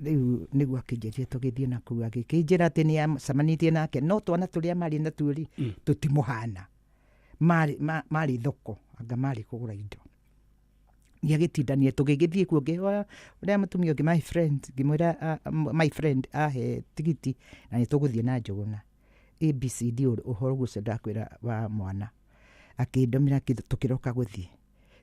riu niguo akinjirie tugithie na kuu agikinjira ati ni acemanitie nake no twana turia mari na tuori tutimuhana mari thoko anga mari kugura indo giagitindania tugigithie kuo ngihoya uria mutumia ungi my friend ngimwira my friend ahe tigiti na ni tuguthie na Njuguna ABCD uhoro gucio ndakwira wa mwana akindomira tukiroka guthie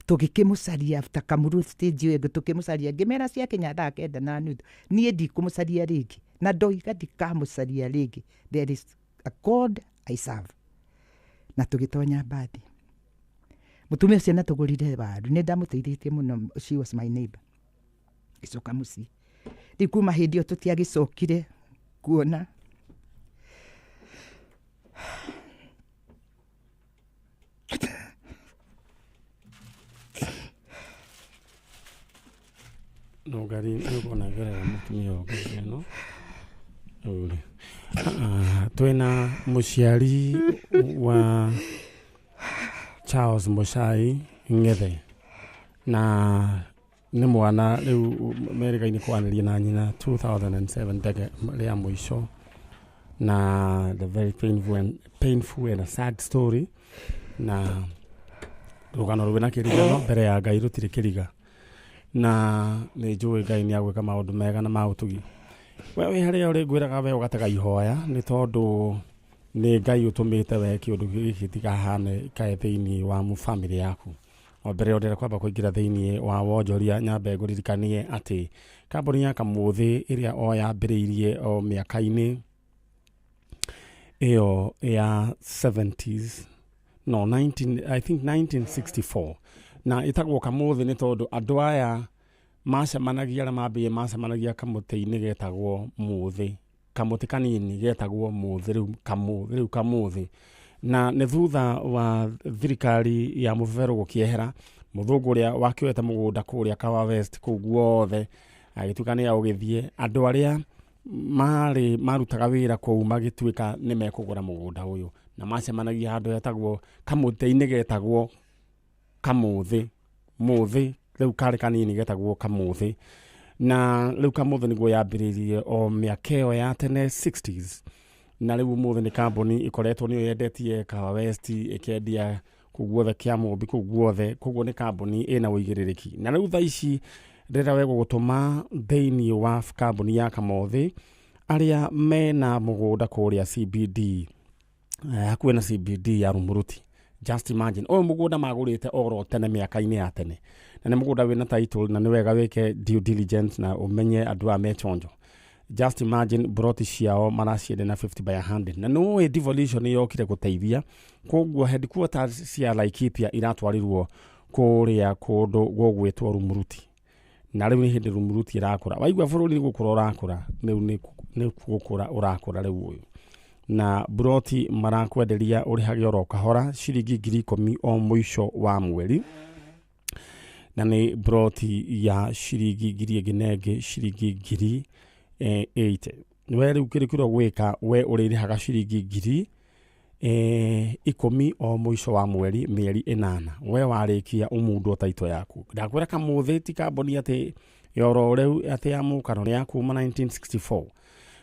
tugikimucaria after Kamuru stage iyo tukimucaria ngimera cia Kenya thaa 9:30 nie ndikumucaria ringi na ndoiga ndikamucaria ringi. There is a God I serve. Na tugitonya bathi mutumia ucio na tugurire waru ni ndamuteithĩtie muno. She was my neighbor. Gicoka muci riu kuma hindi iyo tutiagicokire kuona no gari ubona gerera mutumia wake no uri twina muciari wa Charles Muchai Ngethe na ni mwana riu America-ini kwaniria na nyina 2007 ndege ria mwisho na the very painful and a sad story na rugano rwina kirigano mbere ya Ngai rutire kiriga na ni njui Ngai ni agwika maundu mega na mautugi we haria uri ngwiraga we ugatega ihoya ni tondu ni Ngai utumite we kiundu giki tikahane kae thiini wa mu family yaku. Wambere ndira kwamba kuingira thiini wa wonjoria nyambe nguririkanie ati kambuni ya Kamuthi iria o yambiriirie o miaka-ini iyo ya 70s no 19 I think 1964 na itagwo Kamuthi ni tondu andu aya macemanagia na mambie macemanagia kamuti-ini getagwo Muthi kamuti kanini getagwo Muthi riu Kamuthi na ni thutha wa thirikari ya muvero gukiehera muthungu uria wakioete mugunda kuria Kawa West kuu guothe agituika ni augithie andu aria marutaga wira kuu magituika ni mekugura mugunda uyu na macemanagia handu hetagwo kamuti-ini getagwo Kamuthi Muthi riu kari kanini getagwo Kamuthi na riu Kamuthi niguo yambiririe o miaka iyo ya tene 60s na riu Muthi ni kambuni ikoretwo niyo yendetie Kawa West ikendia kuguothe Kiamumbi kuguothe koguo ni kambuni ina uigiririki na riu thaa ici ndira we gutuma thiini wa kambuni ya Kamuthi aria mena mugunda kuria CBD hakuwe na CBD ya Rumuruti. Just imagine o mugunda magurite oro tene miaka-ini ya tene na ni mugunda wina title na ni wega weke due diligence na umenye andu a mechonjo. Just imagine broti ciao maraciende na 50 by 100 na no devolution yokire guteithia koguo headquarters cia Laikipia iratwarirwo kuria kundu gugwitwo Rumuruti na riu ni hindi Rumuruti irakura waigua bururi ni gukura urakura ni gukura urakura riu uyu na broti marakwenderia urihage oro kahora ciringi 10,000 o mwisho wa mweri na ni broti ya ciringi 8,000 we riu kirikiro gwika we uririhaga ciringi 10,000 o mwisho wa mweri mieri 8 we warikia umundu taito yaku ndakwira Kamuthi ti kambuni ati yoro riu ati ya mukano ya kuma 1964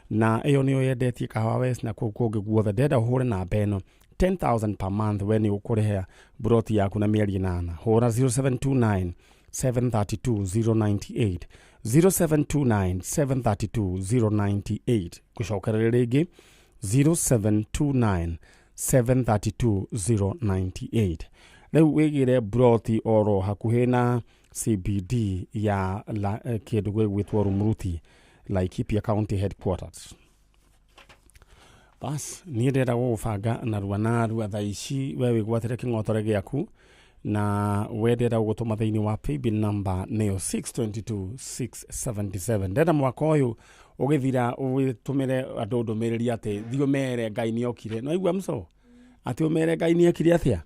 na iyo niyo yendetie Kawa West na kukungi guothe ndenda uhure na beno 10,000 per month when you ukurihia broti yaku na mieri 8 hura 0729 732 098 0729 732 098 kushokera ringi 0729 732 098 riu wigire broti oro hakuhi na CBD ya kindu gwitwo Rumuruti Laikipia County Headquarters. Bas ni ndenda gugubanga na rua thaa ici we wigwatire king'otore giaku na wendera gutuma thiini wa paybill number neo 622677 ndenda mwaka uyu ugithira ugitumire andu ndumiriri ati thio mere Ngai ni okire no igwa mso ati umere Ngai ni ekire atia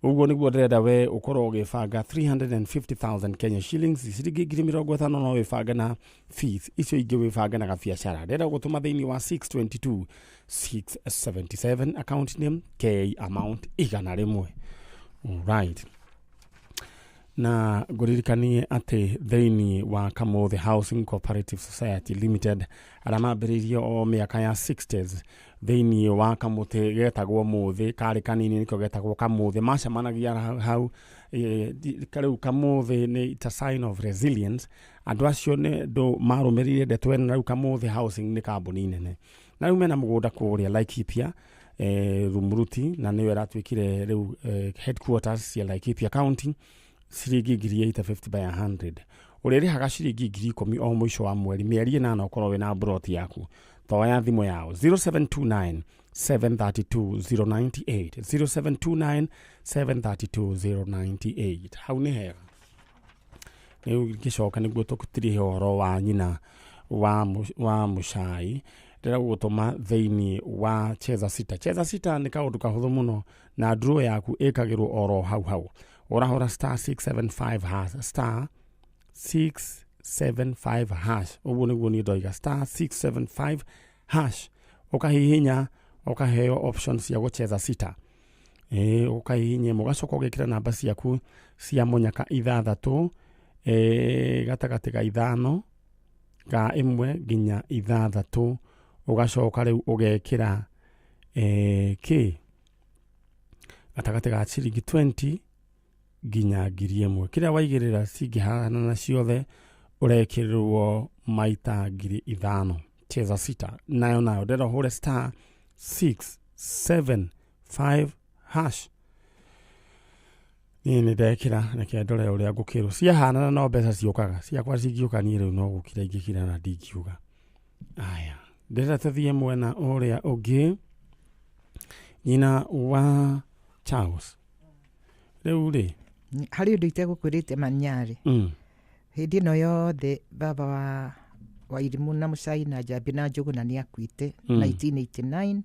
uguo niguo ndenda we ukorwo ugibanga 350,000 Kenya shillings ciringi 50,000 no wibanga na fees icio ingi wibanga na gabiacara ndenda gutuma thiini wa 622677 account name K amount igana rimwe. Right. na nguririkanie atä thĩinĩ wa Kamuthi Housing Cooperative Society Limited arĩa mambĩrĩirie o mĩaka ya 60s thĩinĩ wa kamũtĩ getagwo Mũthĩ, karĩ kanini nĩkĩo getagwo Kamuthi. Macemanagia hau rĩu Kamuthi nĩ it's a sign of resilience. Andũ acio nĩ andũ marũmĩrĩire ndeto ĩno, na rĩu Kamuthi Housing nĩ kambuni nene, na rĩu mena mũgũnda kũrĩa Laikipia Rumuruti, na nĩyo ĩratuĩkire rĩu headquarters cia Laikipia County. Ciringi 850 by 100 ũrĩrĩhaga ciringi 10,000 o mũico wa mweri, mĩeri 8 ũkorwo wĩna broti yaku. Toya thimũ yao 0729 732 098 0729 732 098. Hau nĩ hega. Rĩu ngĩcoka nĩguo tũkutire ũhoro wa nyina wa mũcai ndĩra gũtũma thĩinĩ wa Cheza Sita. Cheza Sita nĩ kaũndũ kahũthũ mũno, na draw yaku ĩkagĩrwo oro hau ũrahũra star 675 hash star 675 hash. Ũguo nĩguo niĩ ndoiga star 675 hash, ũkahihinya ũkaheo options cia gũcheza Sita. Ũkahihinya mũgacoka ũgekĩra namba ciaku cia mũnyaka 6 gatagatĩ ga 5 ga 1 nginya 6. Ũgacoka rĩu ũgekĩra gatagatĩ ga ciringi 20 nginya 1,000. Kĩrĩa waigĩrĩra cingĩhana na ciothe ũrekĩrĩrwo maita 5,000. Cheza Sita nayo ndĩra ũhũre star 675 hash. Niĩ nĩ ndekĩra na kĩandore ũrĩa ngũkĩrwo ciahana no mbeca ciũkaga, ciakwa cingĩũka niĩ rĩu no gũkira ingĩkira na ndingiuga. Aya, ndĩra tũthiĩ mwena ũrĩa ũngĩ. Nyina wa Charles rĩu rĩ harĩ ũndũ itegũkwĩrĩte Man Nyari. Hĩndĩ ĩno yothe baba wa Irimũ na Mũcai na Njambi na Njũgũna nĩ akuĩte 1989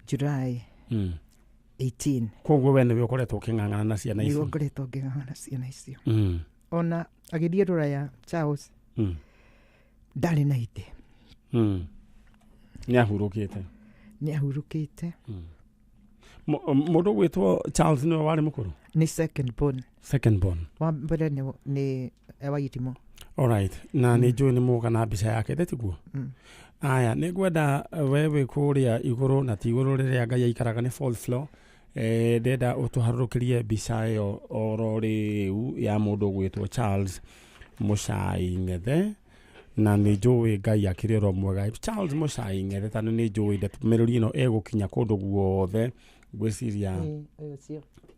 July 18. Koguo we nĩwe ũkoretwo ũkĩng'ang'ana na ciana icio? Nĩguo ngoretwo ngĩng'ang'ana na ciana icio. Ona agĩthiĩ Rũraya Charles ndarĩ na ite. Nĩ ahurũkĩte. Mũndũ gwĩtwo Charles nĩwe warĩ mũkũrũ? Nĩ second born. Wa mbere nĩ wa Irimũ. Alright, na nĩ njũĩ nĩ mũga na mbica yake tiguo. Aya, nĩ ngwenda we wĩ kũrĩa igũrũ, na ti igũrũ rĩrĩa Ngai aikaraga nĩ fourth floor. Ndenda ũtũharũrũkĩrie mbica ĩyo oro rĩu ya mũndũ gwĩtwo Charles Mũcai Ng'ethe, na nĩ njũĩ Ngai akĩrĩ oro mwega. Charles Mũcai Ng'ethe tondũ nĩ njũĩ ndũmĩrĩri ĩno ĩgũkinya kũndũ guothe. Ngwĩciria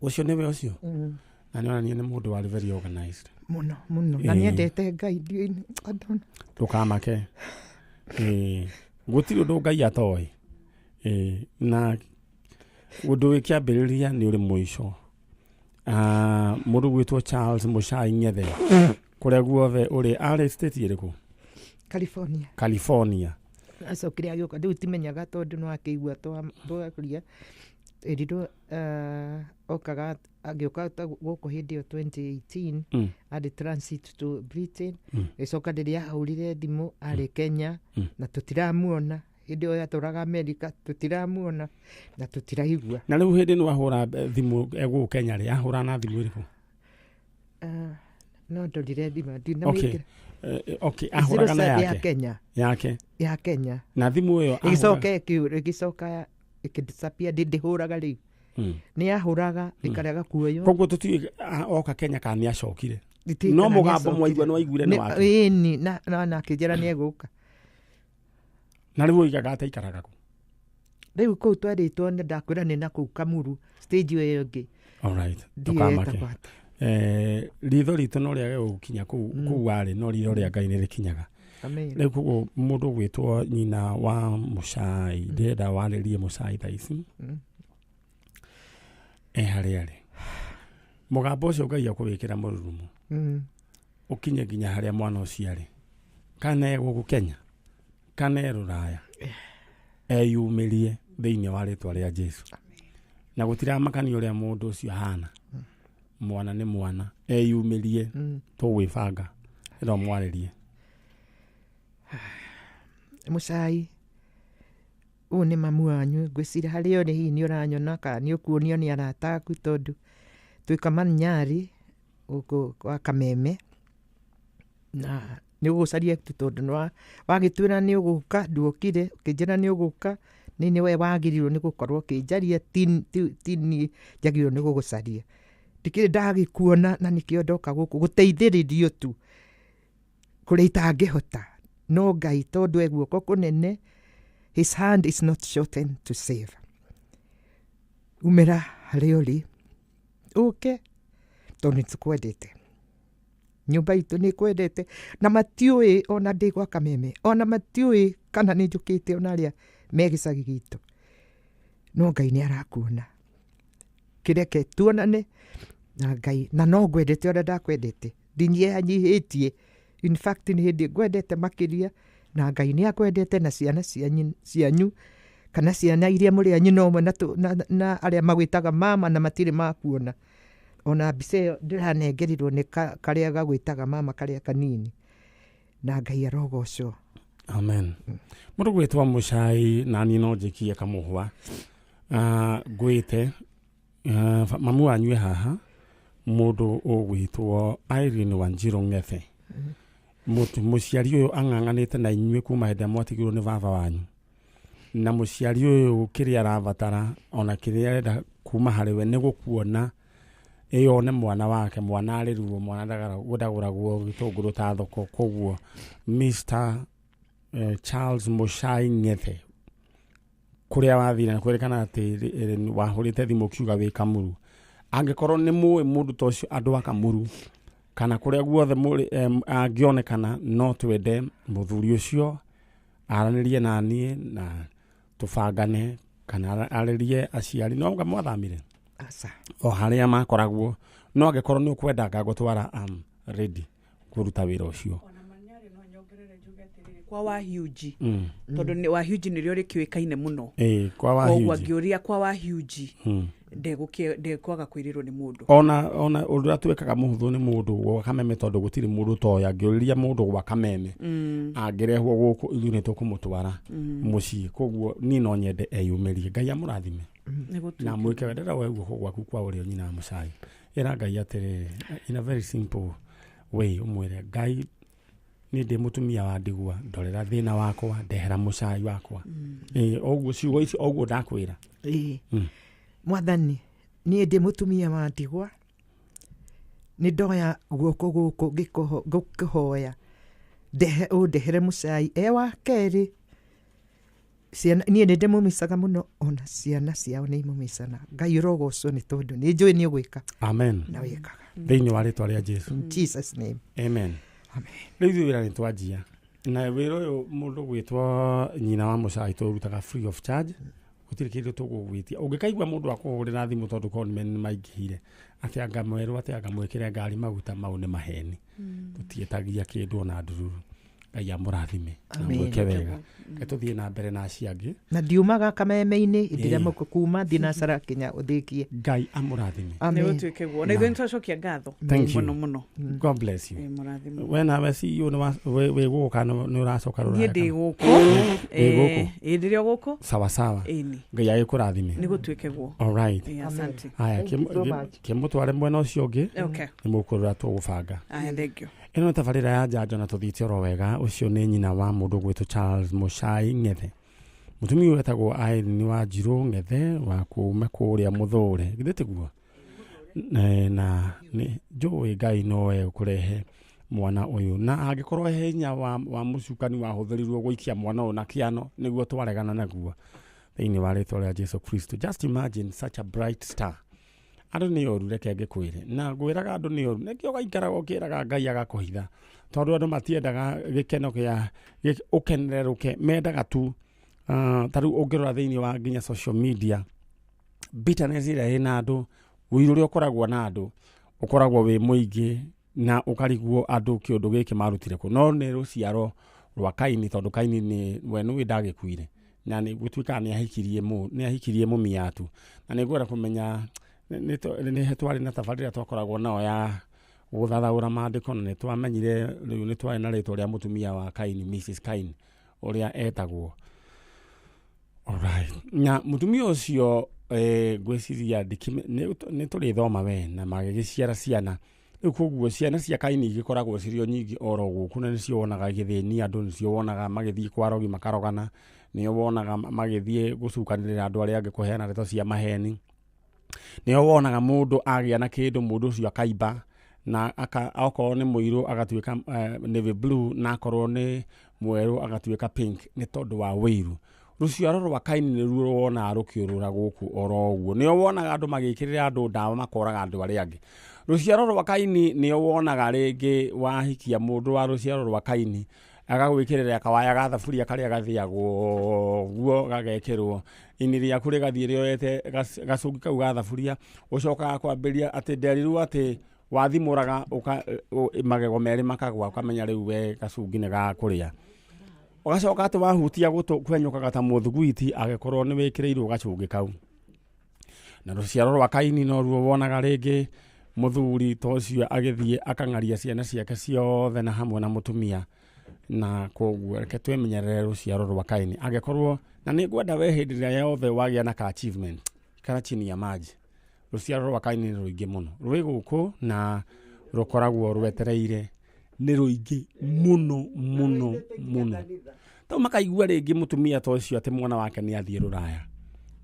ũcio nĩwe ũcio, na nĩ onania nĩ mũndũ warĩ very organized mũno na nĩendete Ngai ndũkamake. Gũtirĩ ũndũ Ngai atoĩ, na ũndũ wĩkĩambĩrĩria nĩ ũrĩ mũico. Mũndũ gwĩtwo Charles Mũcai Ng'ethe kũrĩa guothe ũrĩ arĩ state ĩrĩkũ? California. Acokire agĩũka rĩu timenyaga tondũ no akĩigua twaria Eridũ okaga agĩũka gũkũ hĩndĩ ĩyo 2018 arĩ transit to Britain. Gĩcoka rĩrĩa ahũrire thimũ arĩ Kenya na tũtiramuona. Hĩndĩ ĩyo yatũraga Amerika tũtiramuona na tũtiraigua. Na rĩu hĩndĩ nĩ wahũra thimũ gũkũ Kenya rĩ, ahũra na thimũ ĩrĩkũ? No ndorire thimũ Okay, ahũraga na ya Kenya. Na thimũ ĩyo ĩgĩcoka ikidisappear ndihuraga rĩu. Nĩ ahũraga ikarega kuoyo. Koguo tũtiũĩ oka Kenya kana nĩ acokire. No mũgambo mwaigua nĩ waiguire nĩ wake. Ĩni na akĩnjĩra nĩ egũka. Na rĩu oigaga atĩ aikaraga kũ? Rĩu kũu twarĩtwo ndakwĩra nĩ na kũu Kamuru stage ĩyo ĩngĩ. Alright, tũkamake. Ritho ritũ no rĩage gũkinya kũu warĩ, no ritho rĩa Ngai nĩ rĩkinyaga. Rĩu koguo mũndũ gwĩtwo nyina wa Mũcai ndĩrenda warĩrie Mũcai thaa ici harĩa arĩ. Mũgambo ũcio Ngai akũwĩkĩra mũrurumo ũkinye nginya harĩa mwana ũcio arĩ, kana gũkũ Kenya kana Rũraya, eyumĩrie thĩinĩ wa rĩtwa rĩa Jesũ. Na gũtiramakania ũrĩa mũndũ ũcio ahana, mwana nĩ mwana, eyumĩrie tũgwĩbanga ĩro mwarĩrie. Mũcai ũyũ nĩ mamu wanyu, ngwĩciria harĩa ũrĩ hihi nĩ ũranyona kana nĩ ũkuonio nĩ arata aku tondũ twika Man Nyari uko kwa Kameme na nä å gå caria tu tondå nä wagä twä ra nä å gå ka nduokire kä njä ra nä å gå ka nä we wagä rirwo nä gå korwo kä njaria tini njagä rwo nä gå gå caria ndikä rä ndagä kuona na nä kä o ndoka gå kå gå teithä rä rio tu kå rä a itangä hota no Ngai tondå e guoko kå nene his hand is not shortened to save umä ra harä å rä å ke tondå nä tå kwendete nyumba itå nä kwendete na matiå ona ndä gwa Kameme ona matiå kana nä njå kä te ona arä a me gä cagi gitå no Ngai nä arakuona kä reke tuonane na Ngai na no ngwendete ona ndakwendete ndinyihanyihä tie in fact nä hä ndä ngwendete makä ria na Ngai nä akwendete na ciana cianyu kana ciana iria må rä a nyina ũmwe na arä a magwä taga mama na matirä makuona ona mbica ĩyo ndĩranengerirwo nĩ karĩa gagwĩtaga mama karĩa kanini na Ngai arogocwo amen mũndũ gwĩtwa Mũcai na niĩ no njĩkie kamũhwa ngwĩte mamu wanyu haha mũndũ ũgwĩtwo Irene Wanjiru Ng'ethe mũciari ũyũ ang'ang'anĩte na inyuĩ kuma hĩndĩ ĩrĩa mwatigirwo nĩ baba wanyu na mũciari ũyũ kĩrĩa arabatara ona kĩrĩa arenda kuma harĩ we nĩ gũkuona one mwana wake mwana arĩruo mwana ndagũragwo gĩtũngũrũ ta thoko koguo Mr Charles Mũcai Ng'ethe kũrĩa wathire na kwĩrĩkana atĩ wahũrĩte thimũ kiuga wĩ Kamuru angĩkorwo nĩ mũĩ mũndũ ta ũcio andũ a Kamuru kana kũrĩa guothe angĩonekana no twende mũthuri ũcio aranĩrie na niĩ na tũbangane kana arĩrie aciari no anga mwathamire o harĩa makoragwo no angĩkorwo nĩ ũkwendanga gũtwara ready kũruta wĩra ũcio kwa Wahiuji tondũ nĩ Wahiuji nĩrĩo rĩkĩũĩkaine mũno kwa Wahiuji koguo angĩũria kwa Wahiuji ndekwaga kwĩrĩrwo nĩ mũndũ ona ũndũ atuĩkaga mũhũthũ nĩ mũndũ gwa Kameme tondũ gũtirĩ mũndũ toya angĩũria mũndũ gwa Kameme angĩrehwo gũkũ ithuĩ nĩ tũkũmũtwara mũciĩ koguo niĩ no nyende eyumĩrie Ngai amũrathime na mwĩke wendera we guoko gwaku kwa ũrĩo nyina Mũcai ĩra Ngai atĩrĩrĩ in a very simple way ũmwĩre Ngai nĩ ndĩ mũtumia wa ndigwa ndorera thĩna wakwa ndehera Mũcai wakwa ũguo ciugo ici ũguo ndakwĩra Mwathani niĩ ndĩ mũtumia wa ndigwa nĩ ndoya guoko gũkũ ngĩkũhoya ũndehere Mũcai wa kerĩ ciana niĩ nĩ ndĩmũmicaga mũno ona ciana ciao nĩ imũmicana Ngai ũrogocwo nĩ tondũ nĩ njũĩ nĩ ũgwĩka amen na wĩkaga thĩinĩ wa rĩtwa rĩa Jesu in Jesus name amen rĩu ithuĩ wĩra nĩ twanjia na wĩra ũyũ mũndũ gwĩtwo nyina wa Mũcai tũrutaga free of charge gũtirĩ kĩndũ tũgũgwĩtia ũngĩkaigua mũndũ akũhũrĩra thimũ tondũ konimeni nĩ maingĩhire atĩ anga mwerũ atĩ anga mwĩkĩre ngari maguta mau nĩ maheni tũtiĩtagia kĩndũ ona ndururu Ngai amũrathime na mwĩke wega tũthiĩ na mbere na acio angĩ na ndiumaga Kameme-inĩ ndĩrĩa mũkũ kuma thinacara Kenya ũthĩkie Ngai amũrathime nĩ gũtuĩke guo na ithuĩ nĩtwacokia ngatho mũno mũno God bless you we nawe CEO wĩ gũka nĩ ũracoka rũraya niĩ ndĩ gũkũ ndĩrĩ gũkũ sawa sawa Ngai agĩkũrathime nĩ gũtuĩke guo alright asante haya kĩmũtware mwena ũcio ũngĩ nĩ mũkũrũra tũgũbanga thank you ĩno tabarĩra ya njanjo na tũthiĩte oro wega ũcio nĩ nyina wa mũndũ gwĩtwo Charles Mũcai Ng'ethe mũtumia ũyũ etagwo Irene Wanjiru Ng'ethe wa kuuma kũrĩa Mũthũre githĩ tiguo na nĩ njũĩ Ngai nowe ũkũrehe mwana ũyũ na angĩkorwo he hinya wa mũcukani wahũthĩrirwo gũikia mwana ũyũ na kĩano nĩguo twaregana naguo thĩinĩ wa rĩtwa rĩa Jesu Kristo just imagine such a bright star andũ nĩ oru reke ngĩkwĩre na ngwĩraga andũ nĩ oru nĩkĩo gaikaraga ũkĩraga Ngai agakũhitha tondũ andũ matiendaga gĩkeno gĩa ũkenerũke mendaga tu ta rĩu ũngĩrora thĩinĩ wa nginya social media bitterness ĩrĩa ĩna andũ ũiru ũrĩa ũkoragwo na andũ ũkoragwo wĩ mũingĩ na ũkarigwo andũ kĩũndũ gĩkĩ marutire kũ no nĩ rũciaro rwa Kaini tondũ Kaini we nĩwe ndagĩkuire na nĩ gũtuĩkaga nĩ ahikirie mũmiatu na nĩ ngwenda kũmenya nĩ twarĩ na tabarĩra twakoragwo nao ya gũthathaũra maandĩko na nĩ twamenyire rĩu nĩ twarĩ na rĩtwa rĩa mũtumia wa Kaini Mrs Kaini ũrĩa etagwo alright na mũtumia ũcio gwiciria nä tå rä thoma we na magä ciara ciana rä u koguo ciana cia Kaini igäkoragwo cirio nyingä oro gå kå na nä cio wonaga gä thä ni andå nä cio wonaga magä thiä kwa rogi makarogana nä o wonaga magä thiä gå cukanä rä ra andå arä angä kå heana ndeto cia maheni nä o wonaga må ndå agä a na kä ndå må ndå å cio akaimba na akorwo nä må irå agatuä ka navy blue na akorwo nä mwerå agatuä ka pink nä tondå wa wä iru ruciaro rwa Kaini nä ruo wonaga rå kä å rå ra gå kå oro å guo nä o wonaga andå magä kä rä ra andå ndawa makoraga andå arä angä ruciaro rwa Kaini nä o wonaga rä ngä wahikia må ndå wa ruciaro rwa Kaini agagwä kä rä ra kawaya ga thaburia karä a gathä agwo guo gagekä rwo ini rä aku rä gathiä rä oete gacungi kau ga thaburia å cokaga kwambä ria atä nderirwo atä wathimå raga magego merä makagwa ukamenya rä u we gacungi nä gakå rä a ugacoka atä wahutia gå kwenyåkaga ta må thugwiti agäkorwo nä wä kä rä irwo gacungi kau na ruciaro rwa Kaini no ruo wonaga rä ngä må thuri ta å cio agä thiä akang'aria ciana ciake ciothe na hamwe na må tumia na koguo reke twemenyerere ruciaro rwa Kaini agäkorwo na nä ngwenda we hä ndä ä rä a yothe wagä a na ka achievement kana chini ya maji ruciaro rwa Kaini nä rå ingä må no rwä gå kå na rå koragwo rwetereire nä rå ingä må no tau makaigua rä ngä må tumia ta å cio atä mwana wake nä athiä rå raya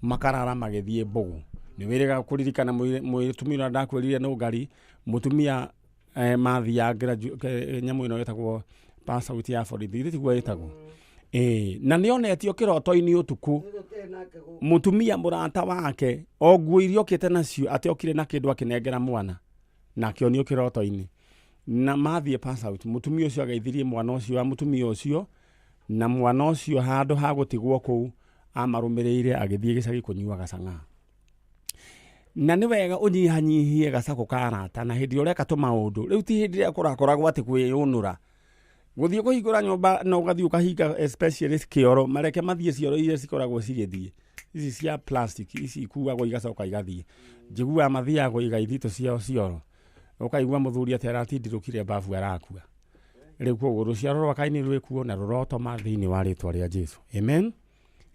makarara magä thiä mbågå nä wä rä ga kå ririkana mwä tumia na ndakwä rire no ngari må tumia mathiä nyamå ä no ä tagwo pasauti ya borithi ithä tiguo ä tagwo na nä onetio kä roto-inä å tukå må tumia må rata wake o nguo iria okä te nacio atä okire na kä ndå akä nengera mwana na kä onio kä roto-inä na mathiä pasauti må tumia å cio ageithirie mwana å cio wa må tumia å cio na mwana å cio handå ha gå tigwo kå u amarå mä rä ire agä thiä gä cagi kå nyua gacang'a na nä wega å nyihanyihie gacakå ka arata na hä ndä ä rä a å reka tå maå ndå rä u ti hä ndä ä rä a kå rakoragwo atä kwä yå nå ra gå thiä kå hingå ra nyåmba na å gathiä å kahinga especially kä oro mareke mathiä cioro iria cikoragwo cigä thiä ici cia plastic ici ikuagwo igacoka igathiä njiguaga mathiagwo igaithito ciao cioro å kaigua må thuri atä aratindirå kire mbabu arakua rä u koguo rå ciaro rwa Kaini rwä kuo na rå rotoma thä inä wa rä twa rä a Jesu amen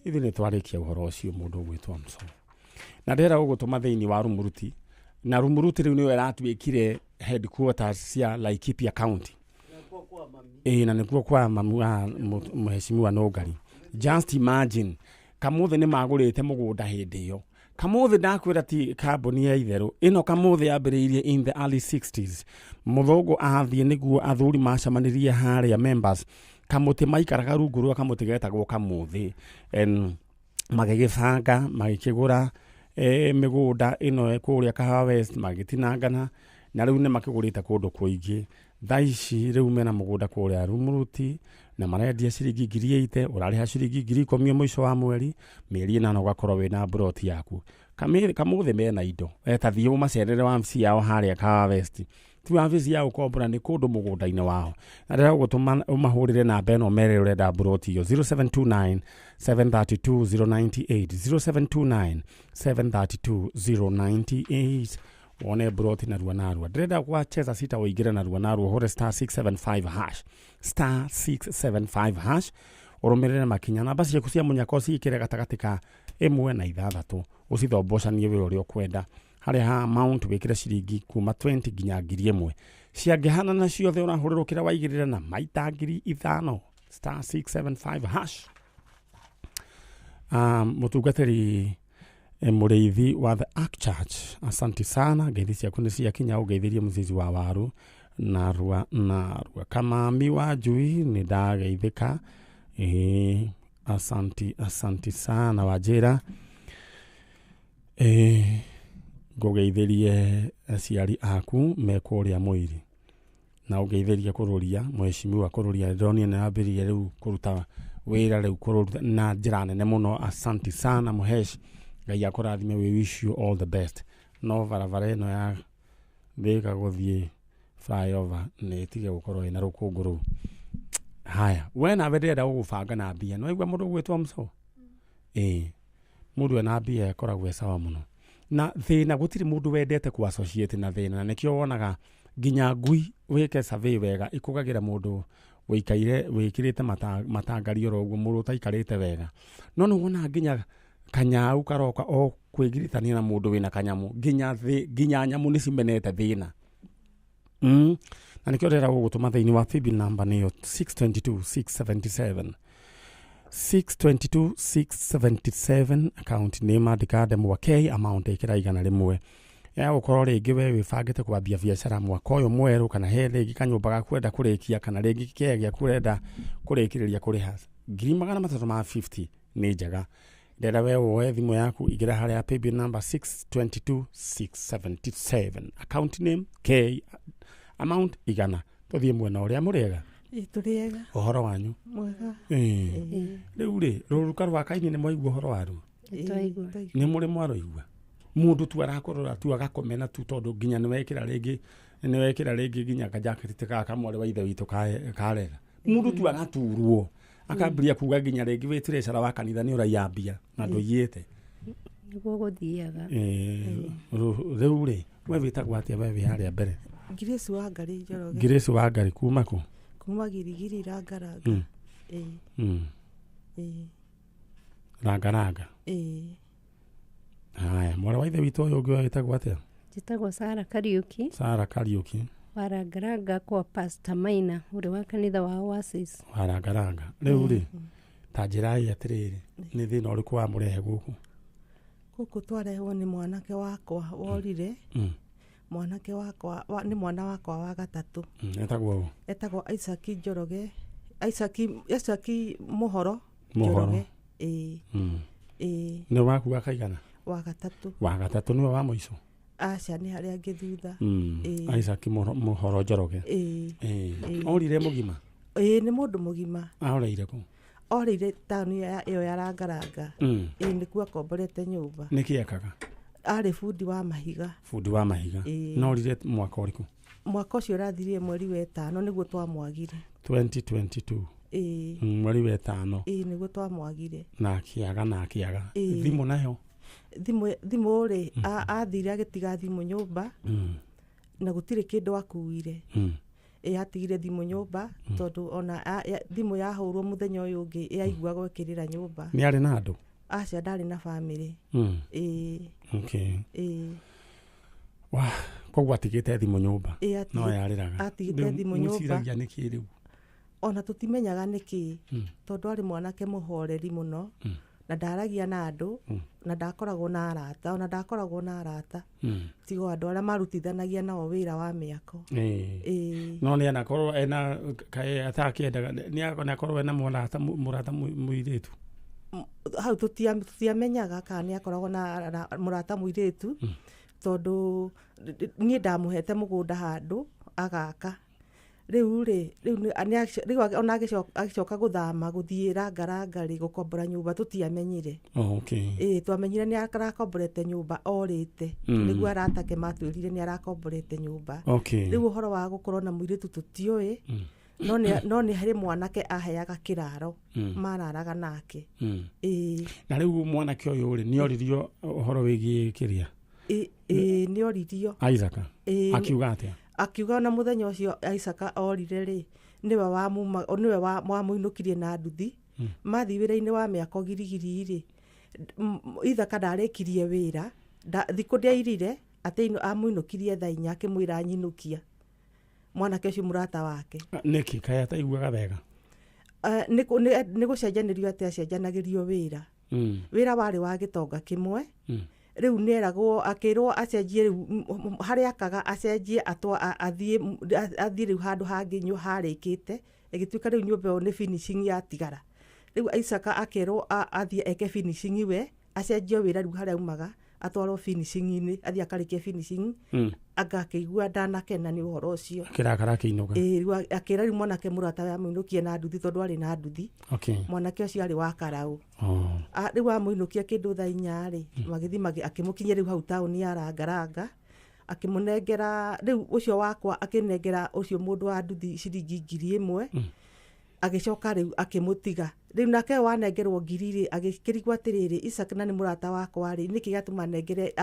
ithuä nä twarä kia å horo å cio må ndå å gwä twa mso na ndärenda gå gå tå ma thä inä wa Rumuruti na Rumuruti rä u nä we aratuä kire headquarters cia Laikipia County na nä kuo kwa mamu wa mheshimiwa Nogari just imagine kamuthi nä magå rä te må gå nda hä ndä ä yo kamuthi ndakwä ra ti kambuni ya itherå ä no kamuthi yambä rä irie in the early 60s må thångå athiä nä guo athuri macamanä rie harä a members kamå tä maikaraga rungu rwa kamå tä getagwo kamuthi magä gä banga magä kä gå ra mä gå nda ä no kå rä a Kahawa West magä tinangana na rä u nä makä gå rä te kå ndå kå ingä thaa ici rä u mena må gå nda kå rä a Rumuruti na marendia ciringi 8,000 å rarä ha ciringi 10,000 må ico wa mweri mä eri ä nana å gakorwo wä na broti yaku kamå thä mena indo etathiä å macerere wambici yao harä a Kahawa West ti wambici ya gå kombora nä kå ndå må gå nda-inä wao na ndä gå tå å mahå rä re namba ä no mere å renda broti yo 0729 732 098 0729 732 098 wone broti narua ndĩrenda gwacheza sita ũingĩre narua ũhũre star 675 hash star 675 hash ũrũmĩrĩre makinya namba ciaku cia mũnyako ciĩkĩre gatagatĩ ka 1 na 6 ũcithombocanie wĩra ũrĩa ũkwenda harĩa ha amount wĩkĩre ciringi kuma 20 nginya 1,000 ciangĩhana na ciothe ũrahũrĩrwo kĩrĩa waigĩrĩra na maita 5,000 star 675 hash mũtungatĩri mũrĩithi wa the Ark Church asanti sana ngeithi ciaku nĩ ciakinya ũgeithĩrie mũcici wa waru narua kamami wa njui nĩ ndageithĩka asanti sana wanjĩra ngũgeithĩrie aciari aku me kũrĩa Mũiri na ũgeithĩrie kũrũria mheshimiwa kũrũria ndĩronire nĩ ambĩrĩrie rĩu kũruta wĩra rĩu kũruta na njĩra nene mũno asanti sana Muhesh Ngai akũrathime we wish you all the best no barabara ĩno ya Thika gũthiĩ flyover nĩ ĩtige gũkorwo ĩna rũkũngũ rũu haya we nawe ndĩrenda gũgũbanga na mbia no igua mũndũ gwĩtwo mso mũndũ ena mbia akoragwo e sawa mũno na thĩna gũtirĩ mũndũ wendete ku associate na thĩna na nĩkĩo wonaga nginya ngui wĩke survey wega ikũgagĩra mũndũ wĩkĩrĩte matangario ro ũguo mũndũ ũtaikarĩte wega no nĩ wona nginya kanyau karoka o kwigiritania na mundu wina kanyamu nginya nyamu ni cimenete thina na nikio rera gutuma thiini wa paybill number niyo 622 677 account name andika mwake amount ikira igana rimwe ya gukorwo ringi we wibangite kwambia biacara mwaka uyu mweru kana he ringi kanyumba gaku kwenda kurikia kana ringi kegea kurenda kurikiriria kuriha 350 ni njega ndera we woe thimu yaku igira haria paybill number 622677 account name K amount igana tuthie mwena uria muriega turiega uhoro wanyu mwega riu ri ruruka rwa kaini ni mwaigua uhoro waru ni muri mwaroigua mundu tu arakorora tu agakomena tu tondu nginya niwekira ringi nginya kajaketi kaka mwari wa ithe witu karera mundu tu agaturwo akambia kuga nginya ringi witire cara wa kanitha ni uraiambia na nduiyite niguo guthiaga riu ri we witagwo atia we haria mbere Grace wa Ngari Njoroge Grace wa Ngari kuma ku kuma Girigiri Rangaranga Rangaranga haya mwari wa ithe witu uyu ungi witagwo atia njitagwo Sara Kariuki Warangaranga kwa Pastor Maina uri wa kanitha wa Oasis Warangaranga riu ri ta njirai atiriri ni thina uriku wa murehe guku twarehwo ni mwanake wakwa worire mwanake wakwa ni mwana wakwa wa gatatu etagwo Isaac Njoroge Isaac Muhoro Njoroge ni waku akaigana wa gatatu niwe wa muico aca ni haria ngithutha Isaac Muhoro Njoroge orire mugima ni mundu mugima aoreire ku orire tauni iyo ya Rangaranga nikuo akomborete nyumba nikiekaga ari fundi wa mahiga no rire mwaka uriku mwaka ucio rathirie mweri wa 5 niguo twamwagire 2022 mweri wa 5 niguo twamwagire na akiaga thimu nayo thimu ri athire agitiga thimu nyumba na gutire kindu akuire atigire thimu nyumba tondu ona thimu yahurwo muthenya uyu ungi yaigua gwikirira nyumba ni ari na andu acia ndari na family wa kogwa atigite thimu nyumba no yariraga atigite thimu nyumba niki riu ona tutimenyaga niki tondu ari mwanake muhoreri muno na ndaragia na andu na ndakoragwo na arata tigo andu aria marutithanagia nao wira wa miako no ni anakorwo ena kae atakiendaga ni anakorwo ena murata muiritu hau tutiamenyaga kana ni akoragwo na murata muiritu tondu ni ndamuhete mugunda handu agaka riu ona agicoka guthama guthie Rangaranga gukombora nyumba tutiamenyire twamenyire ni arakomborete nyumba orite niguo aratake matwirire ni arakomborete nyumba riu uhoro wa gukorwo na muiritu tutioi no ni hari mwanake aheaga kiraro mararaga nake na riu mwanake uyu ri ni oririo uhoro wigie kiria ni oririo Isaac akiuga atia akiuga na muthenya ucio Isaac orire ri niwe wa muinukirie na nduthi mathi wira-ini wa miako girigiri ri Isaac ndarikirie wira thiku ndiairire ati amuinukirie thaa 4 akimwira anyinukia mwanake ucio murata wake niki kaya taiguaga wega ni gucenjanirio ati acenjanagirio wira wari wa gitonga kimwe riu neragwo akirwo acenjie riu hari akaga acenjie athie riu handu hangi nyu harikite igituika riu nyumba yo ni finishing ya tigara riu Isaac akirwo athie eke finishing we acenjie wira riu hari umaga atwarwo finishing-ini athie akarikie finishing agakigua ndanakena ni uhoro ucio kirakara kiinuga riu akira riu mwanake murata wa muinukie na nduthi tondu ari na nduthi mwanake ucio ari wa karau riu amuinukia kindu thaa 4 ri magithi akimukinyia riu hau tauni ya Rangaranga akimunengera riu ucio wakwa akinengera ucio mundu wa nduthi ciringi 1,000 agicoka riu akimutiga riu nake wanengerwo ngiri agikirigwa atiriri Isaac na ni murata wakwa ri niki gatuma nengere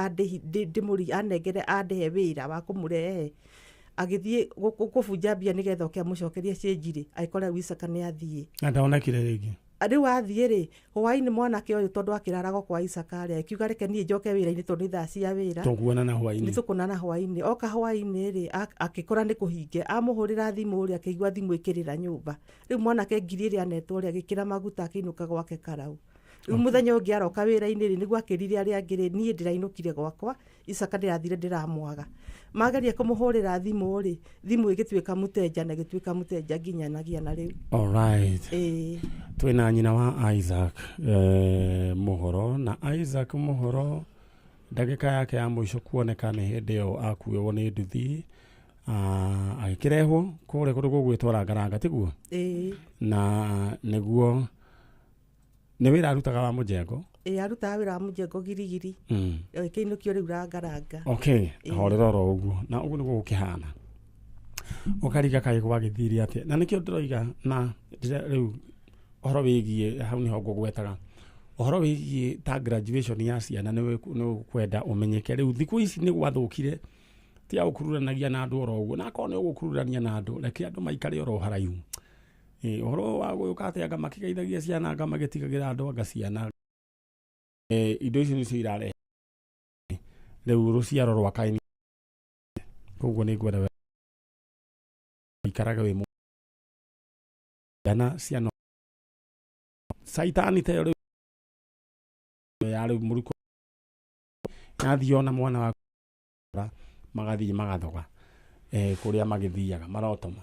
ndimuri anengere andehe wira wa kumurehe agithie kubunja mbia nigetha oke amucokerie cenjiri aikore Isaac ni athie ndaona kire ringi Ari wathiĩ rĩ hwainĩ mwanake ũyũ tondũ akĩraraga kwa Isaka rĩ akiuga reke niĩ njoke wĩra-inĩ tondũ nĩ thaa cia wĩra nĩ tũkuonana hwainĩ. Oka hwainĩ rĩ akĩkora nĩ kũhinge, amũhũrĩra thimũ rĩ akĩigua thimũ ĩkĩrĩra nyũmba. Rĩu mwanake ngiri ĩrĩa anetwo rĩ agĩkĩra maguta akĩinũka gwake Karau. Rĩu mũthenya ũngĩ aroka wĩra-inĩ rĩ nĩguo akĩrire arĩa angĩ rĩ niĩ ndĩrainũkire gwakwa, Isaka ndĩrathire ndĩramwaga. Mageria kũmũhũrĩra thimũ rĩ thimũ ĩgĩtuĩka mũteja na ĩgĩtuĩka mũteja nginyanagia na rĩu. Alright. Twĩna nyina wa Isaac Mũhoro, na Isaac Mũhoro ndagĩka yake ya mũico kuoneka nĩ hĩndĩ ĩyo akuĩrwo nĩ nduthi agĩkĩrehwo kũrĩa kũndũ gũgwĩtwo Rangaranga tiguo? Na nĩguo nĩ wĩra arutaga wa Mũjengo? Arutaga wĩra wa Mũjengo Girigiri. Kĩinũkio rĩu Rangaranga. Okay, horera oro ũguo. Na ũguo nĩguo gũkĩhana. Ũkariga kaĩ gwagĩthire atĩa. Na nĩkĩo ndĩroiga na rĩu ũhoro wĩgiĩ hau nĩho ngũgwetaga. Ũhoro wĩgiĩ ta graduation ya ciana nĩ kwenda ũmenyeke. Rĩu thikũ ici nĩ gwathũkire ti gũkururanagia na andũ oro ũguo. Na akorwo nĩ ũgũkururania na andũ reke andũ maikare oro haraihu. Ũhoro wa gũka atĩ anga makĩgeithagia ciana anga magĩtigagĩra andũ anga ciana. Indo icio nĩcio irarehe rĩu rũciaro rwa Kaini. Koguo nĩ ngwenda ikaraga wĩ dana ciana saitani te rĩu ya rĩu mũruko athiona mwana wa magathiĩ magathoga kũrĩa magĩthiaga marotoma.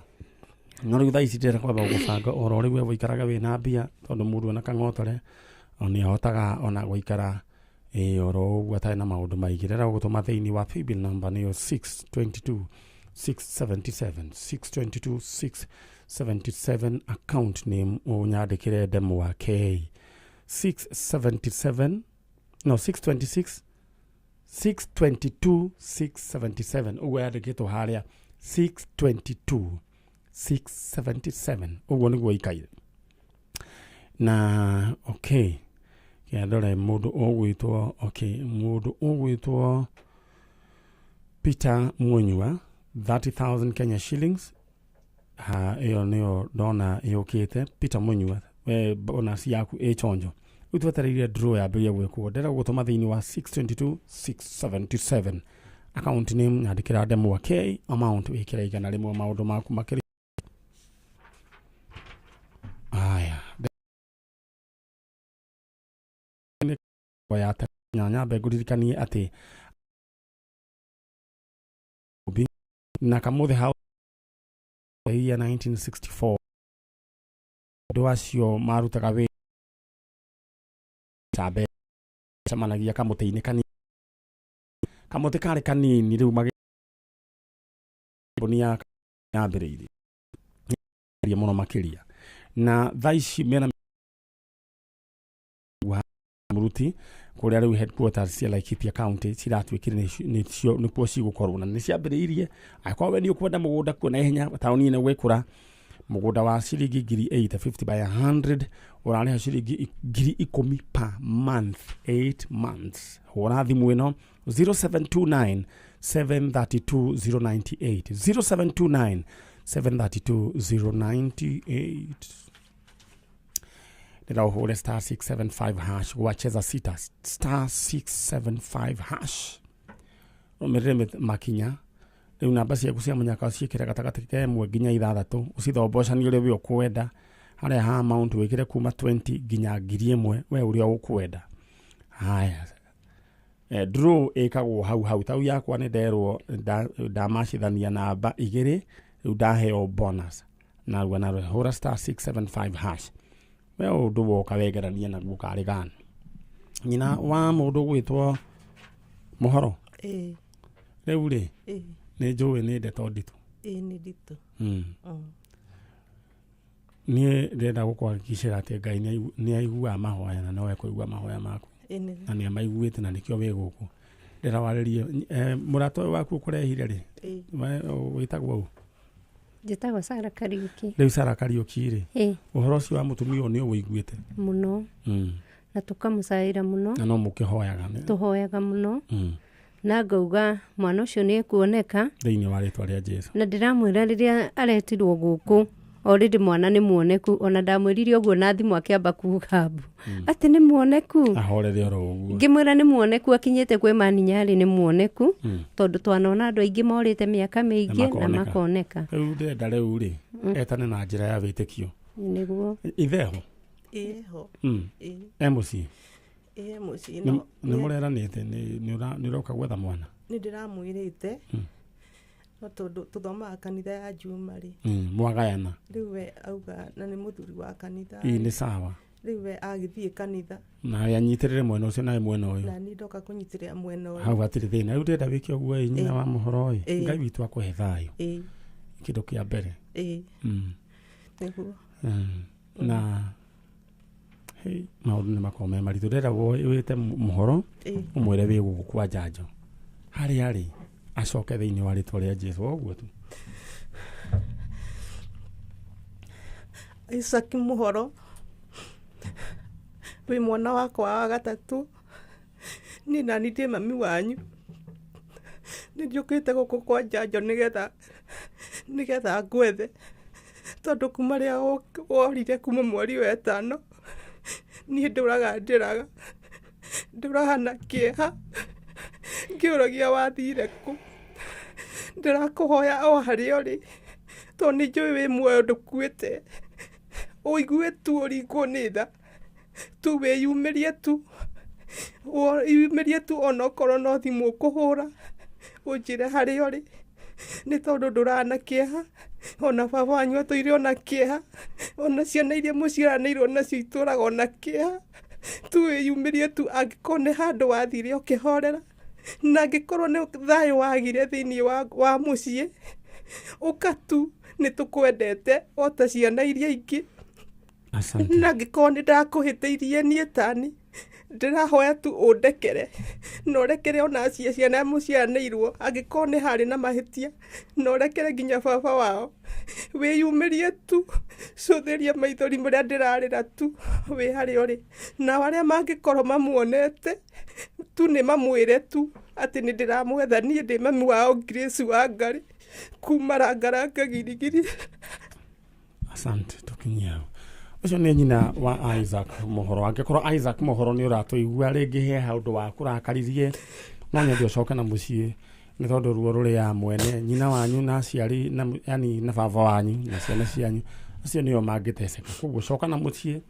No rĩu thaa ici ndĩrenda kwamba gũbanga oro rĩu wĩikaraga wĩna mbia tondũ mũndũ ena kang'otore nĩ ahotaga ona gũikara oro ũguo atarĩ na maũndũ maingĩ. Rĩrĩa ũgũtũma thĩinĩ wa paybill number nĩyo 622 677 622 677 account name ũnyandĩkĩre demo wa K 677 no 626 622 677 ũguo yandĩkĩtwo harĩa 622 677 ũguo nĩguo ikaire. Na okay kiandore mũndũ ũgwĩtwo Peter Munyua 30,000 Kenya shillings. Iyo nĩyo ndona yũkĩte. Peter Munyua bonus yaku chonjo. Utwetereire draw ya mbere gwĩkwo. Ndĩrenda gũtũma thĩinĩ wa 622 677 account name nyandĩkĩra demo wa K amount wĩkĩra igana rĩmwe maũndũ maku makĩrĩ. Ya nyanya begũririkanie atĩ na kamũthĩ hau ya 1964 andũ acio marutaga wĩra tabe camanagia kamũtĩ-inĩ kanini, kamũtĩ karĩ kanini rĩu magĩbonia yambĩrĩirie mũno makĩria. Na thaa ici mena muruti kũrĩa rĩu headquarters cia Laikipia County ciratuĩkire nĩkuo cigũkorwo na nĩciambĩrĩirie. Akorwo we nĩ ũkwenda mũgũnda kuona ihenya taũni-inĩ gwĩkũra mũgũnda wa ciringi 850 by 100 ũrarĩha ciringi 10,000 per month 8 months. Hũra thimũ ĩno 0729 732 098 0729 732 098. Nĩra ũhũre star 675 hash gwacheza sita star 675 hash ũmĩrĩre makinya rĩu namba ciaku cia mũnyaka ciĩkĩre gatagatĩ ka 1 nginya 6 ũcithombocanio ũrĩa we ũkwenda harĩa ha amount wĩkĩre kuma 20 nginya 1,000 we ũrĩa ũkwenda. Haya draw ĩkagwo hau tau yakwa nĩ nderwo ndamacithania namba 2 rĩu ndaheo bonus na hũra star 675 hash we ũndũ woka wegerania naguo karĩ gana. Nyina wa mũndũ gwĩtwo Mũhoro rĩu rĩ nĩ njũĩ nĩ ndeto nditũ. Nĩ nditũ. Niĩ ndĩrenda gũkũhakikishĩra atĩ Ngai nĩ aiguaga mahoya na no ekũigua mahoya maku na nĩ amaiguĩte na nĩkĩo wĩ gũkũ. Ndĩrenda warĩrie mũrata ũyũ waku ũkũrehire rĩ wĩtagwo ũũ? Njĩtagwo Sara Kariuki. Rĩu Sara Kariuki rĩ ũhoro ũcio wa mũtumia ũyũ nĩ ũwĩiguĩte mũno na tũkamũcaĩra mũno na no mũkĩhoyaga? Tũhoyaga mũno na ngauga mwana ũcio nĩ ekuoneka thĩinĩ wa rĩtwa rĩa Jesũ. Na ndĩramwĩra rĩrĩa aretirwo gũkũ already mwana nĩ muoneku, ona ndamwĩrire ũguo na thimũ akĩamba kuga mbu atĩ nĩ muoneku, ahorere oro ũguo, ngĩmwĩra nĩ muoneku, akinyĩte kwĩ Man Nyari nĩ muoneku, tondũ twanona andũ aingĩ morĩte mĩaka mĩingĩ na makoneka. Rĩu ndĩrenda rĩu rĩ etane na njĩra ya wĩtĩkio nĩguo itheho Ĩho. mũciĩ Mũciĩ nĩ mũreranĩte nĩ ũroka gwetha mwana? Nĩ ndĩramwĩrĩte no tondũ tũthomaga kanitha ya Juma rĩ mwagayana, rĩu we auga na nĩ mũthuri wa kanitha nĩ sawa, rĩu we agĩthiĩ kanitha na anyitĩrĩre mwena ũcio nawe mwena ũyũ, na niĩ ndoka kũnyitĩrĩra mwena ũyũ, hau hatirĩ thĩna. Rĩu ndĩrenda wĩke ũguo nyina wa mũhoro Ngai witũ akũhe thayũ, kĩndũ kĩa mbere nĩguo na maũndũ nĩ makorwo me maritũ. Ndĩrenda wĩte mũhoro ũmwĩre wĩ gũkũ kwa njanjo harĩa arĩ acoke thĩinĩ wa rĩtwa rĩa Jesũ ũguo tu. Isaac Mũhoro, wĩ mwana wakwa wa gatatũ, niĩ nani ndĩ mami wanyu, nĩ njũkĩte gũkũ kwa njanjo nĩgetha ngwethe, tondũ kuma rĩrĩa worire kuma mweri wa ĩtano niĩ ndũraga na kĩeha ngĩũragia wathire kũ. Ndĩrakũhoya o harĩa ũrĩ, tondũ nĩ njũĩ wĩ muoyo ndũkuĩte, ũigue tu ũringwo nĩ tha tu, wĩyumĩrie tu onokorwo no thimũ ũkũhũra ũnjĩre harĩa ũrĩ, nĩ tondũ ndũraga na kĩeha, ona baba wanyu atũire ona kĩeha, ona ciana iria mũciaranĩirwo nacio itũraga ona kĩeha, tu wĩyumĩrie tu, angĩkorwo nĩ handũ wathire ũkĩhorera, na angĩkorwo nĩ thayũ wagire thĩinĩ wa mũciĩ, ũka tu, nĩ tũkwendete o ta ciana iria ingĩ. Na angĩkorwo nĩ ndakũhĩtĩirie niĩ tani, ndĩrahoya tu ũndekere, na ũrekere ona ciana mũciaranĩirwo, angĩkorwo nĩ harĩ na mahĩtia, na ũrekere nginya baba wao, wĩyumĩrie tu, cũthĩria maithori marĩa ndĩrarĩra tu, wĩ harĩa ũrĩ, na arĩa mangĩkorwo mamuonete tu nĩ mamwĩre tu atĩ nĩ ndĩramwetha, niĩ ndĩ mami wao Grace Wangari kuma Rangaranga Girigiri. Asante, tũkinyia ũcio nĩ nyina wa Isaac Mũhoro. Angĩkorwo Isaac Mũhoro nĩ ũratũigua rĩngĩ he handũ wa kũrakaririe, no nyende ũcoke na mũciĩ, nĩ tondũ ruo rũrĩa mwene nyina wanyu na aciari na baba wanyu na ciana cianyu acio nĩo mangĩteceka. Koguo coka na mũciĩ,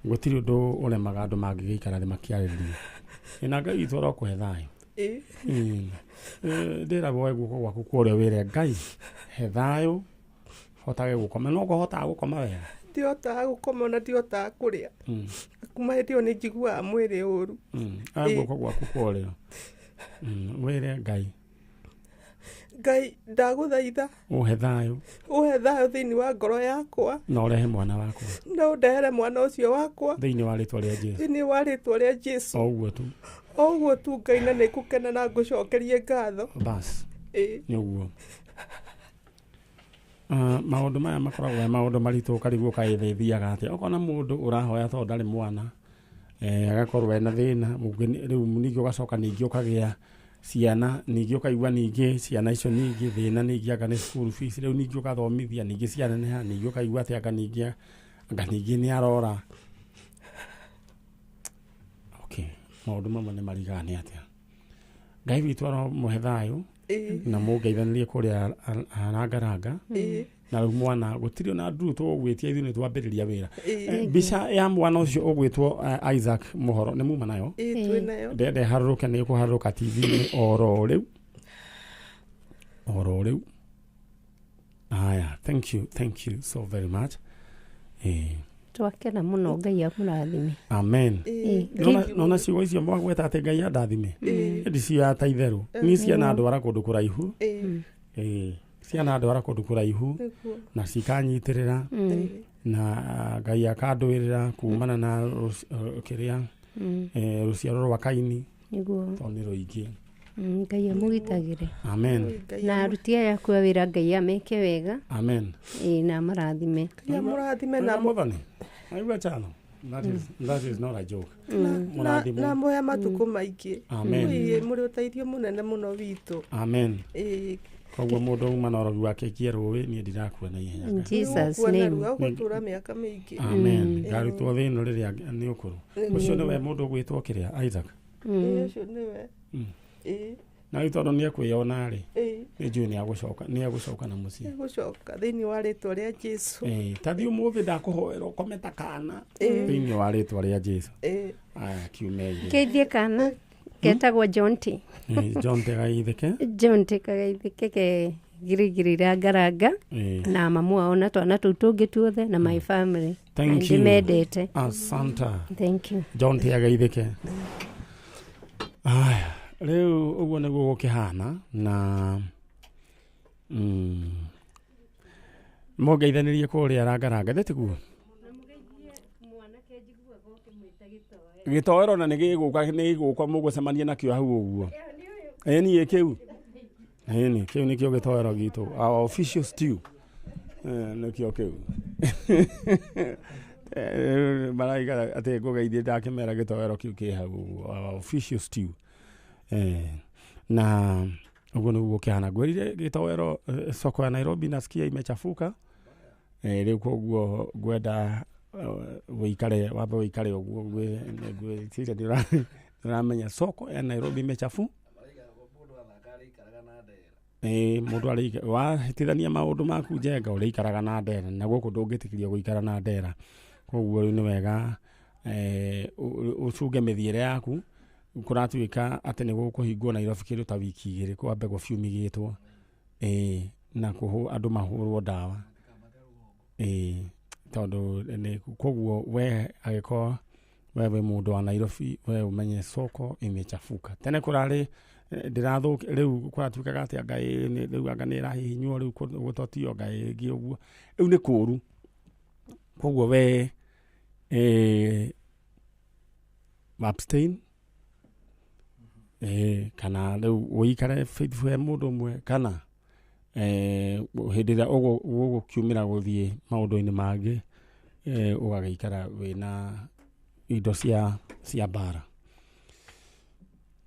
gũtirĩ ũndũ ũremaga andũ mangĩgĩikara thĩ makĩarĩrĩria. Na Ngai witũ arokũhe thayũ. Ndĩragwo guoko gwaku kũrĩa wĩre Ngai he thayũ, hotage gũkoma. No kũhotaga gũkoma wega? Ndihotaga gũkoma na ndihotaga kũrĩa. Kuma hĩndĩ ĩyo nĩ njiguaga mwĩrĩ ũru. Guoko gwaku kũrĩa wĩre Ngai ndagũthaitha ũhe thayũ thĩinĩ wa ngoro yakwa, na ũrehe mwana wakwa, na ũndehere mwana ũcio wakwa thĩinĩ wa rĩtwa rĩa Jesũ, o ũguo tu Ngai, na nĩ ngũkena na ngũcokerie ngatho. Bas nĩ ũguo. Maũndũ maya makoragwo maũndũ maritũ, karigwo kaĩthiaga atĩa okorwo na mũndũ ũrahoya tondũ ndarĩ mwana, agakorwo ena thĩna, rĩu ningĩ ũgacoka ningĩ ũkagĩa ciana, ningĩ ũkaigua ningĩ ciana icio ningĩ thĩna ningĩ anga nĩ school fees, rĩu ningĩ ũgathomithia ningĩ ciana neha, ningĩ ũkaigua atĩ anga ningĩ nĩ arora. Okay, maũndũ mamwe nĩ marigaga nĩ atĩa. Ngai witũ aromũhe thayũ na mũngeithanĩrie kũrĩa Rangaranga, na rĩu mwana gũtirĩ ona nduru tũgwĩtia ithuĩ nĩ twambĩrĩria wĩra. Mbica ya mwana ũcio ũgwĩtwo Isaac Mũhoro nĩ muma nayo? Ndeharũrũke nĩ kũharũrũka TV-inĩ oro rĩu. Haya, thank you so very much. Twakena mũno, Ngai amũrathime. Amen. Nona ciugo icio mwagweta atĩ Ngai andathime, ĩndĩ cio ya ta itherũ, nĩ ciana ndwara kũndũ kũraihu, ciana ndwara kũndũ kũraihu na cikanyitĩrĩra, na Ngai akandũĩrĩra kumana na kĩrĩa rũciaro rwa Kaini, tondũ nĩ rũingĩ. Ngai amũgitagĩre. Amen. Na aruti aya kwa wĩra Ngai ameke wega. Amen. Na amũrathime. Amũrathime na mũthoni. Aigua chano. That is not a joke. Na moya matukũ maingĩ. Amen. Mũrĩ ũteithio mũnene mũno witũ. Amen. Koguo mundu uma na orogi wake kieruwe ni ndirakua na ihenya. In Jesus name. Gutura miaka mingi. Amen. Ngarutwo thino riria ni ukuru. Ucio niwe mundu gwitwo kiria Isaac. Ucio niwe. Na itondo ni akwiyona ri. Ni njui ni agucoka na mucii. Agucoka thini wa ritwa ria Jesu. Tathi umuthi ndakuhoera ukometa kana thini wa ritwa ria Jesu. Aya kiumeire. Keithie kana ketagwo Jonte. Jonte gaithike. Jonte gaithike ke girigirira ngaranga na mamu wao na twana tuu tungi tuothe na my family. Thank you. Ndimendete. Asanta. Thank you. Jonte agaithike. Aya riu uguo niguo gukihana na mugeithanirie kuria rangaranga ndetiguo gitoero na nigiguka mugusemania nakio hau uguo ni kiu kiu nikio gitoero gitu our official stew nikio kiu maraiga ate gugeithie ndakimera gitoero kiu ki hau our official stew na uguo niguo kihana gwirire gitoero soko ya Nairobi nasikia imechafuka riu koguo gwenda wikare uguo gwitire ndiramenya soko ya Nairobi imechafu mundu ari wahitithania maundu maku njenga uri ikaraga na ndera na guku ndungitikiria guikara na ndera koguo ni wega ucunge mithiire yaku kuratuika ati ni gukuhingwo Nairobi kindu ta wiki igiri kwambe gufumigitwo na kuhu andu mahurwo dawa tondu ni koguo we agiko wewe mundu wa Nairobi we umenye soko imechafuka tene kurari ndirathuka riu kuratuikaga ati ngai riu anga ni rahihinywo riu gutotio ngai ngi uguo riu ni kuru koguo we abstain kana riu uikare faithful mundu mwe kana hindira ugukiumira guthie maundu-ini mangi ugagiikara wina indo cia bara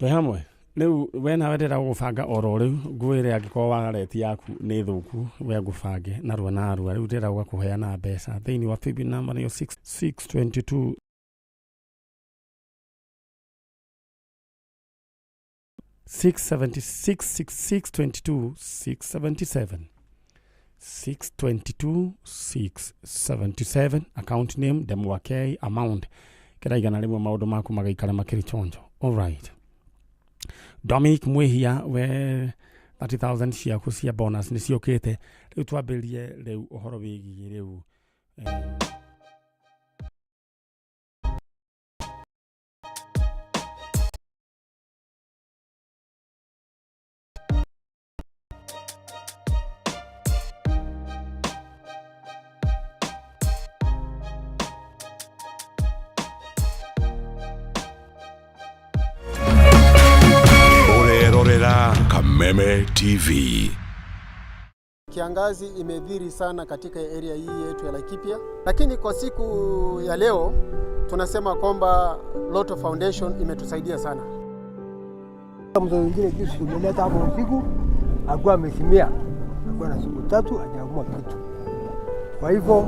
hamwe riu we nawe ndira gubanga oro riu ngwire angiko wagareti yaku ni thuku we ngubange narua na arua riu ndira gukuheana mbeca thiini wa paybill number niyo 622 676 677 account name Demwakei amount kiraigana rimwe maundu maku magaikara makiri chonjo. All right, Dominic Mwehia we 30,000 ciaku cia bonus ni ciokite riu twambirie riu uhoro wigi riu Meme TV. Kiangazi imedhiri sana katika area hii yetu ya Laikipia, lakini kwa siku ya leo tunasema kwamba Lotto Foundation imetusaidia sana. Mtu mwingine jinsi umeleta hapo usiku alikuwa amesimia, alikuwa na siku 3 hajaamua kitu. Kwa hivyo